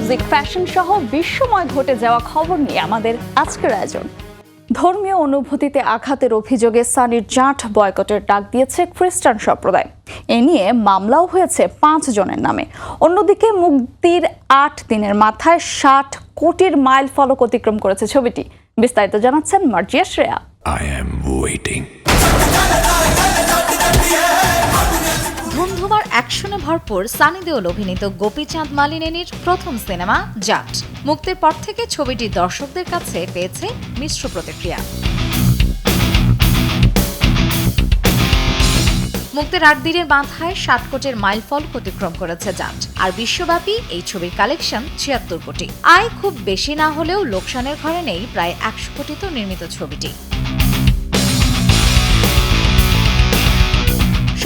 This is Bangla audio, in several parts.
মিউজিক, ফ্যাশন সহ বিশ্বময় ঘটে যাওয়া খবর নিয়ে আমাদের আজকের আয়োজন। ধর্মীয় অনুভূতিতে আঘাতের অভিযোগে সানির জাঠ বয়কটের ডাক দিয়েছে খ্রিস্টান সম্প্রদায়। এ নিয়ে মামলাও হয়েছে 5 জনের নামে। অন্যদিকে মুক্তির 8 দিনের মাথায় 60 কোটির মাইল ফলক অতিক্রম করেছে ছবিটি। বিস্তারিত জানাচ্ছেন মার্জিয়া শ্রেয়া। ধুমধুমার অ্যাকশনে ভরপুর সানি দেওল অভিনীত গোপীচাঁদ মালিনেনির প্রথম সিনেমা জাট মুক্তির পর থেকে ছবিটি দর্শকদের কাছে পেয়েছে মিশ্র প্রতিক্রিয়া। মুক্তির 8 দিনের মাথায় 60 কোটির মাইল ফলক অতিক্রম করেছে জাট। আর বিশ্বব্যাপী এই ছবির কালেকশন 76 কোটি। আয় খুব বেশি না হলেও লোকসানের ঘরে নেই প্রায় 100 কোটিতে নির্মিত ছবিটি।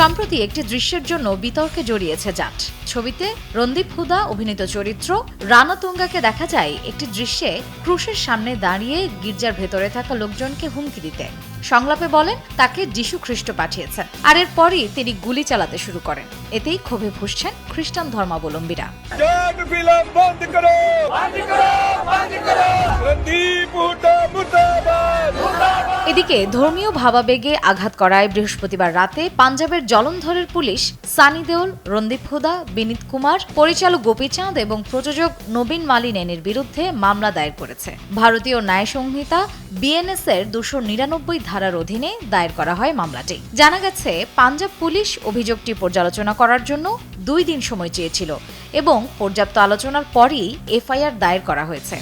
সম্প্রতি একটি দৃশ্যের জন্য বিতর্কে জড়িয়েছে জাট। ছবিতে রণদীপ হুদা অভিনীত চরিত্র রানা তুঙ্গাকে দেখা যায় একটি দৃশ্যে ক্রুশের সামনে দাঁড়িয়ে গির্জার ভেতরে থাকা লোকজনকে হুমকি দিতে। সংলাপে বলেন তাকে যিশু খ্রিস্ট পাঠিয়েছেন, আর এরপরই তিনি গুলি চালাতে শুরু করেন। এতেই ক্ষোভে ফুঁসছেন খ্রিস্টান ধর্মাবলম্বীরা। এদিকে ধর্মীয় ভাবাবেগে আঘাত করায় বৃহস্পতিবার রাতে পাঞ্জাবের জলন্ধরের পুলিশ সানি দেওল, রণদীপ হুদা, বিনীত কুমার, পরিচালক গোপীচাঁদ এবং প্রযোজক নবীন মালিনেনির বিরুদ্ধে মামলা দায়ের করেছে। ভারতীয় ন্যায় সংহিতা BNS এর 299 ধারার অধীনে দায়ের করা হয় মামলাটি। জানা গেছে পাঞ্জাব পুলিশ অভিযোগটি পর্যালোচনা করার জন্য 2 দিন সময় চেয়েছিল এবং পর্যাপ্ত আলোচনার পরই FIR দায়ের করা হয়েছে।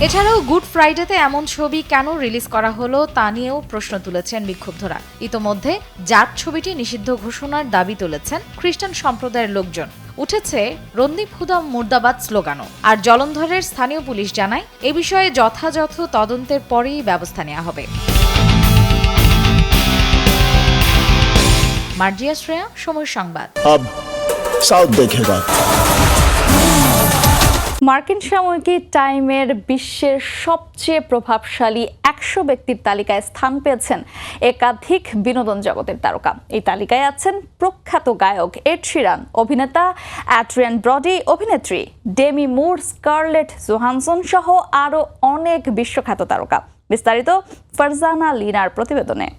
এছাড়াও গুড ফ্রাইডেতে এমন ছবি কেন রিলিজ করা হলো তা নিয়েও প্রশ্ন তুলেছেন বিক্ষুব্ধরা। ইতোমধ্যে জাট ছবিটি নিষিদ্ধ ঘোষণার দাবি তুলেছেন খ্রিস্টান সম্প্রদায়ের লোকজন। উঠেছে রণদীপ হুদা মুর্দাবাদ স্লোগানও। আর জলন্ধরের স্থানীয় পুলিশ জানায় এ বিষয়ে যথাযথ তদন্তের পরেই ব্যবস্থা নেওয়া হবে। মার্জিয়া শ্রেয়া, সময় সংবাদ। মার্কিন সাময়িকী টাইমের বিশ্বের সবচেয়ে প্রভাবশালী 100 ব্যক্তির তালিকায় স্থান পেয়েছেন একাধিক বিনোদন জগতের তারকা। এই তালিকায় আছেন প্রখ্যাত গায়ক এড শিরান, অভিনেতা অ্যাড্রিয়ান ব্রডি, অভিনেত্রী ডেমি মুর, স্কারলেট জোহানসন সহ আরও অনেক বিশ্বখ্যাত তারকা। বিস্তারিত ফারজানা লিনার প্রতিবেদনে।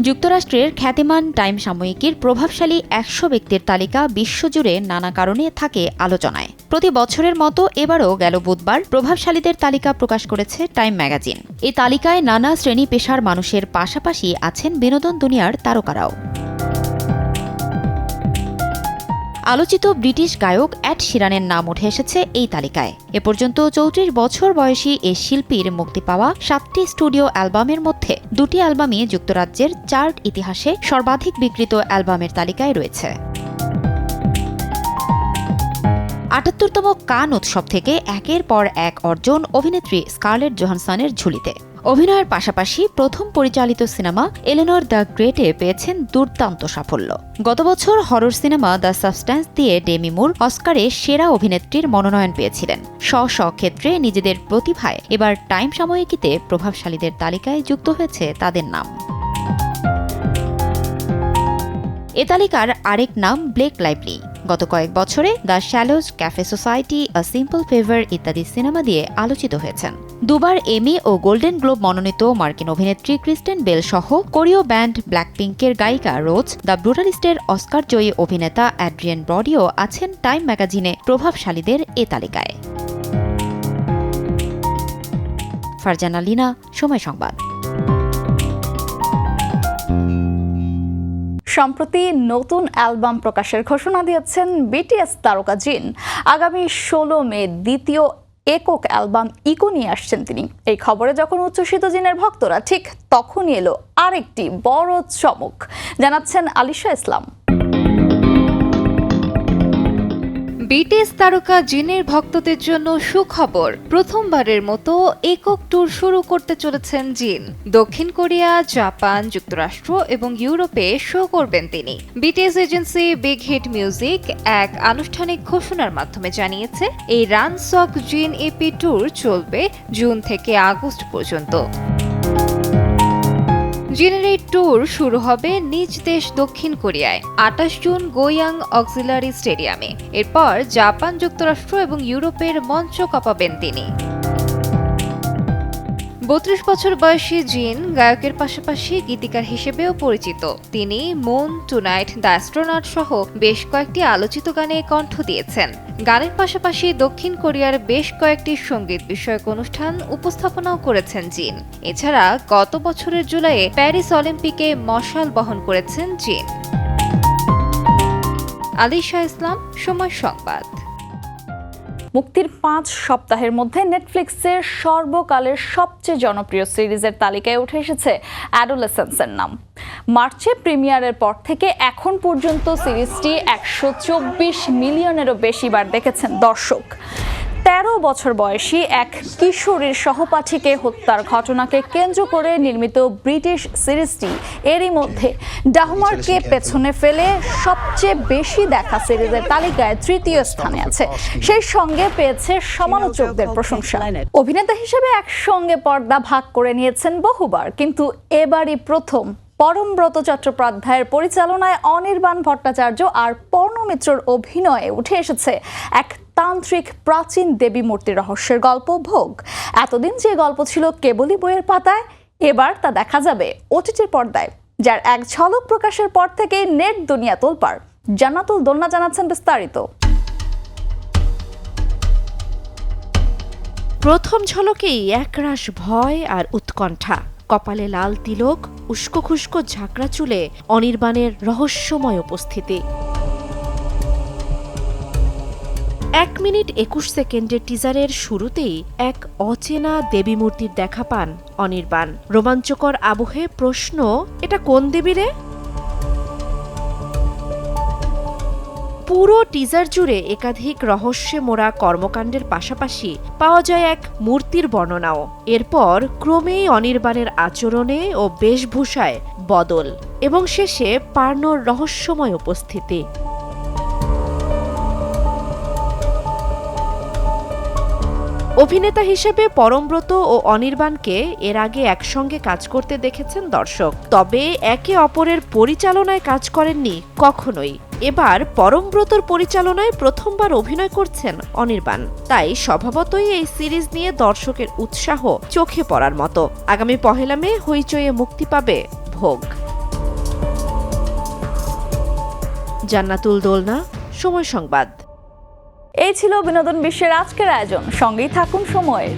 যুক্তরাষ্ট্রের খ্যাতিমান টাইম সাময়িকীর প্রভাবশালী 100 ব্যক্তির তালিকা বিশ্বজুড়ে নানা কারণে থাকে আলোচনায়। প্রতি বছরের মতো এবারও গেল বুধবার প্রভাবশালীদের তালিকা প্রকাশ করেছে টাইম ম্যাগাজিন। এই তালিকায় নানা শ্রেণী পেশার মানুষের পাশাপাশি আছেন বিনোদন দুনিয়ার তারকারাও। আলোচিত ব্রিটিশ গায়ক এড শিরানের নাম উঠে এসেছে এই তালিকায়। এ পর্যন্ত 34 বছর বয়সী এ শিল্পীর মুক্তি পাওয়া 7টি স্টুডিও অ্যালবামের মধ্যে 2টি অ্যালবামই যুক্তরাজ্যের চার্ট ইতিহাসে সর্বাধিক বিক্রিত অ্যালবামের তালিকায় রয়েছে। 78তম কান উৎসব থেকে একের পর এক অর্জন অভিনেত্রী স্কারলেট জোহানসনের ঝুলিতে। অভিনয়ের পাশাপাশি প্রথম পরিচালিত সিনেমা এলেনর দ্য গ্রেটে পেয়েছেন দুর্দান্ত সাফল্য। গত বছর হরর সিনেমা দ্য সাবস্ট্যান্স দিয়ে ডেমি মুর অস্কারে সেরা অভিনেত্রীর মনোনয়ন পেয়েছিলেন। স্ব ক্ষেত্রে নিজেদের প্রতিভায় এবার টাইম সাময়িকীতে প্রভাবশালীদের তালিকায় যুক্ত হয়েছে তাদের নাম। এ তালিকার আরেক নাম ব্লেক লাইভলি। গত কয়েক বছরে the Shallows, Cafe Society, a Simple Favour ইত্যাদি সিনেমা দিয়ে আলোচিত হয়েছেন। দুবার এমি ও গোল্ডেন গ্লোব মনোনীত মার্কিন অভিনেত্রী ক্রিস্টেন বেল সহ কোরীয় ব্যান্ড ব্ল্যাকপিঙ্কের গায়িকা রোজ, দ্য ব্রুটালিস্টের অস্কার জয়ী অভিনেতা অ্যাড্রিয়ান ব্রডিও আছেন টাইম ম্যাগাজিনে প্রভাবশালীদের এ তালিকায়। ফারজানা লিনা, সময় সংবাদ। সম্প্রতি নতুন অ্যালবাম প্রকাশের ঘোষণা দিয়েছেন BTS তারকা জিন। আগামী 16 মে দ্বিতীয় একক অ্যালবাম ইকো নিয়ে আসছেন তিনি। এই খবরে যখন উচ্ছ্বসিত জিনের ভক্তরা, ঠিক তখনই এলো আরেকটি বড় চমক, জানাচ্ছেন আলিশা ইসলাম। BTS তারকা জিনের ভক্তদের জন্য সুখবর। প্রথমবারের মতো একক ট্যুর শুরু করতে চলেছেন জিন। দক্ষিণ কোরিয়া, জাপান, যুক্তরাষ্ট্র এবং ইউরোপে শো করবেন তিনি। BTS agency big hit music এক আনুষ্ঠানিক ঘোষণার মাধ্যমে জানিয়েছে, এই রান সক জিন EP ট্যুর চলবে জুন থেকে আগস্ট পর্যন্ত। জিনের এই ট্যুর শুরু হবে নিজ দেশ দক্ষিণ কোরিয়ায় 28 জুন গোয়াং অক্সিলারি স্টেডিয়ামে। এরপর জাপান, যুক্তরাষ্ট্র এবং ইউরোপের মঞ্চ কাঁপাবেন তিনি। 32 বছর বয়সী জিন গায়কের পাশাপাশি গীতিকার হিসেবেও পরিচিত। তিনি মুন, টুনাইট, দ্য অ্যাস্ট্রোনট সহ বেশ কয়েকটি আলোচিত গানে কণ্ঠ দিয়েছেন। গানের পাশাপাশি দক্ষিণ কোরিয়ার বেশ কয়েকটি সঙ্গীত বিষয়ক অনুষ্ঠান উপস্থাপনাও করেছেন জিন। এছাড়া গত বছরের জুলাইয়ে প্যারিস অলিম্পিকে মশাল বহন করেছেন জিন। আলিশা ইসলাম, সময় সংবাদ। মুক্তির 5 সপ্তাহের মধ্যে নেটফ্লিক্সের সর্বকালের সবচেয়ে জনপ্রিয় সিরিজের তালিকায় উঠে এসেছে অ্যাডোলেসেন্সের নাম। মার্চে প্রিমিয়ারের পর থেকে এখন পর্যন্ত সিরিজটি 124 মিলিয়নেরও বেশি বার দেখেছেন দর্শক। 13 বছর বয়সী এক কিশোরীর সহপাঠীকে হত্যার ঘটনাকে কেন্দ্র করে নির্মিত ব্রিটিশ সিরিজটি এরই মধ্যে ডাহমারকে পেছনে ফেলে সবচেয়ে বেশি দেখা সিরিজের তালিকায় 3য় স্থানে আছে। সেই সঙ্গে পেয়েছে সমালোচকদের প্রশংসা। অভিনেতা হিসেবে একসঙ্গে পর্দা ভাগ করে নিয়েছেন বহুবার, কিন্তু এবারই প্রথম পরমব্রত চট্টোপাধ্যায়ের পরিচালনায় অনির্বাণ ভট্টাচার্য আর পর্ণমিত্রর অভিনয়ে উঠে এসেছে এক তান্ত্রিক প্রাচীন দেবী মূর্তি রহস্যের গল্প ভোগ। এতদিন যে গল্প ছিল কেবলই বইয়ের পাতায়, এবার তা দেখা যাবে ওটিটির পর্দায়, যার এক ঝলক প্রকাশের পর থেকে নেট দুনিয়া তোলপাড়। জান্নাতুল দোলনা জানাচ্ছেন বিস্তারিত। প্রথম ঝলকেই একরাশ ভয় আর উৎকণ্ঠা। কপালে লাল তিলক, উস্কো খুস্কো ঝাঁকড়া চুলে অনির্বাণের রহস্যময় উপস্থিতি। 1 মিনিট 21 সেকেন্ডের টিজারের শুরুতেই এক অচেনা দেবী মূর্তির দেখা পান অনির্বাণ। রোমাঞ্চকর আবহে প্রশ্ন, এটা কোন দেবী রে? পুরো টিজার জুড়ে একাধিক রহস্যে মোড়া কর্মকাণ্ডের পাশাপাশি পাওয়া যায় এক মূর্তির বর্ণনাও। এরপর ক্রমেই অনির্বাণের আচরণে ও বেশভূষায় বদল এবং শেষে পার্নোর রহস্যময় উপস্থিতি। অভিনেতা হিসেবে পরমব্রত ও অনির্বাণকে এর আগে একসঙ্গে কাজ করতে দেখেছেন দর্শক, তবে একে অপরের পরিচালনায় কাজ করেননি কখনোই। এবার পরমব্রতর পরিচালনায় প্রথমবার অভিনয় করছেন অনির্বাণ, তাই স্বভাবতই এই সিরিজ নিয়ে দর্শকের উৎসাহ চোখে পড়ার মতো। আগামী 1 মে হইচইয়ে মুক্তি পাবে ভোগ। জান্নাতুল দোলনা, সময় সংবাদ। এই ছিল বিনোদন বিশ্বের আজকের আয়োজন। সঙ্গেই থাকুন সময়ের।